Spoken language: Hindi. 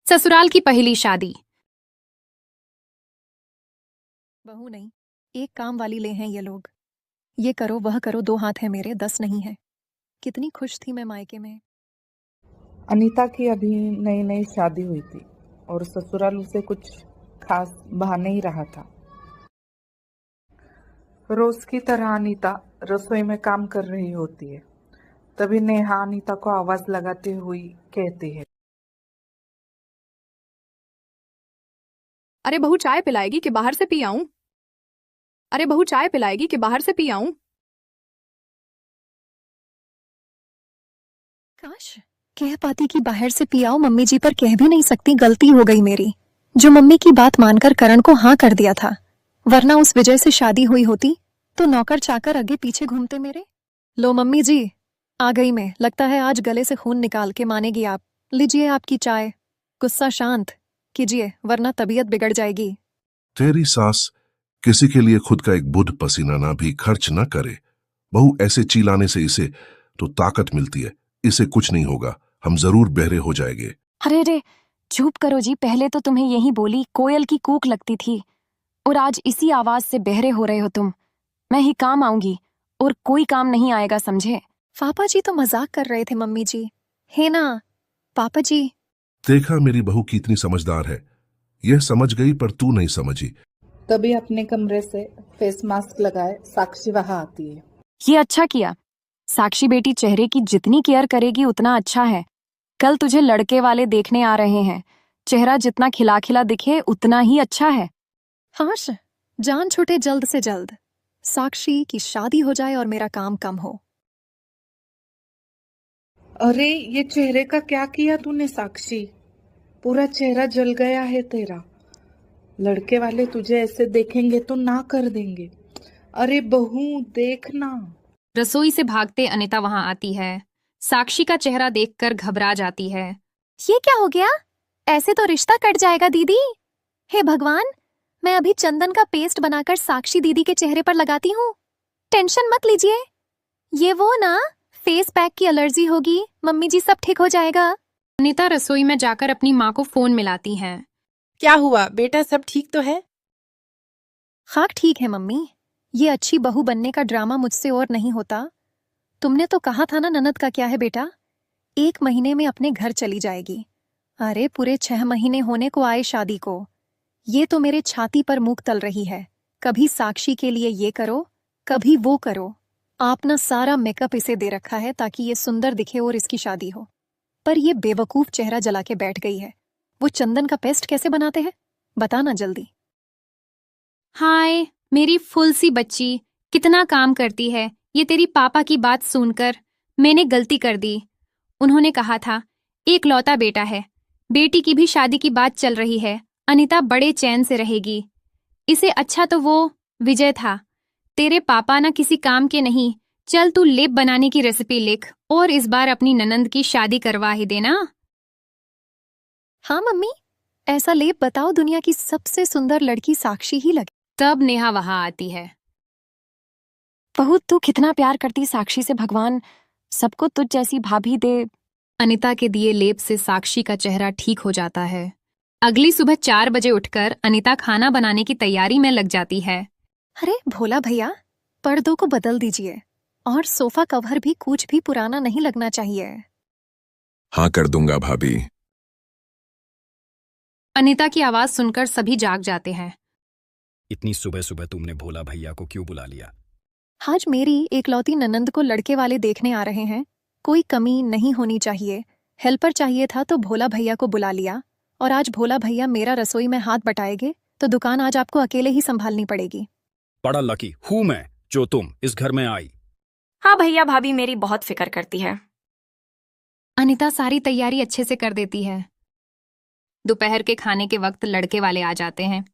ससुराल की पहली शादी। बहू नहीं, एक काम वाली ले हैं ये लोग। ये करो वह करो, 2 हाथ है मेरे 10 नहीं है। कितनी खुश थी मैं मायके में। अनीता की अभी नई नई शादी हुई थी और ससुराल उसे कुछ खास भा नहीं रहा था। रोज की तरह अनीता रसोई में काम कर रही होती है। तभी नेहा अनीता को आवाज लगाती हुई कहती है, अरे बहू चाय पिलाएगी कि बाहर से पी आऊं? अरे बहू चाय पिलाएगी कि बाहर से पी आऊं? काश कह पाती कि बाहर से पी आओ, मम्मी जी पर कह भी नहीं सकती, गलती हो गई मेरी। जो मम्मी की बात मानकर करण को हाँ कर दिया था, वरना उस विजय से शादी हुई होती तो नौकर चाकर आगे पीछे घूमते मेरे। लो मम्मी जी, आ गई मैं। लगता है आज गले से खून निकाल के मानेगी आप। लीजिए आपकी चाय। गुस्सा शांत कीजिए वरना तबीयत बिगड़ जाएगी। तेरी सास किसी के लिए खुद का एक बुध पसीना ना भी खर्च ना करे। बहू ऐसे चिल्लाने से इसे तो ताकत मिलती है। इसे कुछ नहीं होगा, हम जरूर बहरे हो जाएंगे। अरे रे, चुप करो जी। पहले तो तुम्हें यही बोली कोयल की कूक लगती थी और आज इसी आवाज से बहरे हो रहे हो तुम। मैं ही काम आऊंगी और कोई काम नहीं आएगा, समझे? पापा जी तो मजाक कर रहे थे मम्मी जी, है ना पापा जी? देखा मेरी बहू कितनी समझदार है। यह समझ गई पर तू नहीं समझी। तभी अपने कमरे से फेस मास्क लगाए साक्षी वहां आती है। ये अच्छा किया। साक्षी बेटी, चेहरे की जितनी केयर करेगी उतना अच्छा है। कल तुझे लड़के वाले देखने आ रहे हैं। चेहरा जितना खिला खिला दिखे उतना ही अच्छा है। हाश जान छूटे जल्द से जल्द, साक्षी की शादी हो जाए और मेरा काम कम हो। अरे ये चेहरे का क्या किया तूने साक्षी? पूरा चेहरा जल गया है तेरा। लड़के वाले तुझे ऐसे देखेंगे तो ना कर देंगे। अरे बहू देखना। रसोई से भागते अनीता वहां आती है। साक्षी का चेहरा देखकर घबरा जाती है। ये क्या हो गया? ऐसे तो रिश्ता कट जाएगा दीदी। हे भगवान, मैं अभी चंदन का पेस्ट बनाकर साक्षी दीदी के चेहरे पर लगाती हूँ। टेंशन मत लीजिए, ये वो ना फेस पैक की एलर्जी होगी। मम्मी जी सब ठीक हो जाएगा। अनीता रसोई में जाकर अपनी माँ को फोन मिलाती हैं। क्या हुआ बेटा, सब ठीक तो है? खाक ठीक है मम्मी। ये अच्छी बहू बनने का ड्रामा मुझसे और नहीं होता। तुमने तो कहा था ना ननद का क्या है बेटा, 1 महीने में अपने घर चली जाएगी। अरे पूरे 6 महीने होने को आए शादी को। ये तो मेरे छाती पर मूक तल रही है। कभी साक्षी के लिए ये करो, कभी वो करो। आपने सारा मेकअप इसे दे रखा है ताकि ये सुंदर दिखे और इसकी शादी हो, पर ये बेवकूफ चेहरा जला के बैठ गई है। वो चंदन का पेस्ट कैसे बनाते हैं, बताना जल्दी। हाय मेरी फुल सी बच्ची, कितना काम करती है। ये तेरी पापा की बात सुनकर मैंने गलती कर दी। उन्होंने कहा था एक लौता बेटा है, बेटी की भी शादी की बात चल रही है। अनीता बड़े चैन से रहेगी। इसे अच्छा तो वो विजय था। तेरे पापा ना किसी काम के नहीं। चल तू लेप बनाने की रेसिपी लिख और इस बार अपनी ननंद की शादी करवा ही देना। हाँ मम्मी, ऐसा लेप बताओ दुनिया की सबसे सुंदर लड़की साक्षी ही लगे। तब नेहा वहां आती है। बहू तू कितना प्यार करती साक्षी से, भगवान सबको तुझ जैसी भाभी दे। अनीता के दिए लेप से साक्षी का चेहरा ठीक हो जाता है। अगली सुबह 4 बजे उठकर अनीता खाना बनाने की तैयारी में लग जाती है। अरे भोला भैया, पर्दों को बदल दीजिए और सोफा कवर भी कुछ भी पुराना नहीं लगना चाहिए। हाँ कर दूंगा भाभी। अनीता की आवाज सुनकर सभी जाग जाते हैं। इतनी सुबह सुबह तुमने भोला भैया को क्यों बुला लिया? आज मेरी एकलौती ननंद को लड़के वाले देखने आ रहे हैं। कोई कमी नहीं होनी चाहिए। हेल्पर चाहिए था तो भोला भैया को बुला लिया, और आज भोला भैया मेरा रसोई में हाथ बटाएंगे तो दुकान आज आपको अकेले ही संभालनी पड़ेगी। बड़ा लकी हूं मैं जो तुम इस घर में आई। हाँ भैया, भाभी मेरी बहुत फिक्र करती है। अनीता सारी तैयारी अच्छे से कर देती है। दोपहर के खाने के वक्त लड़के वाले आ जाते हैं।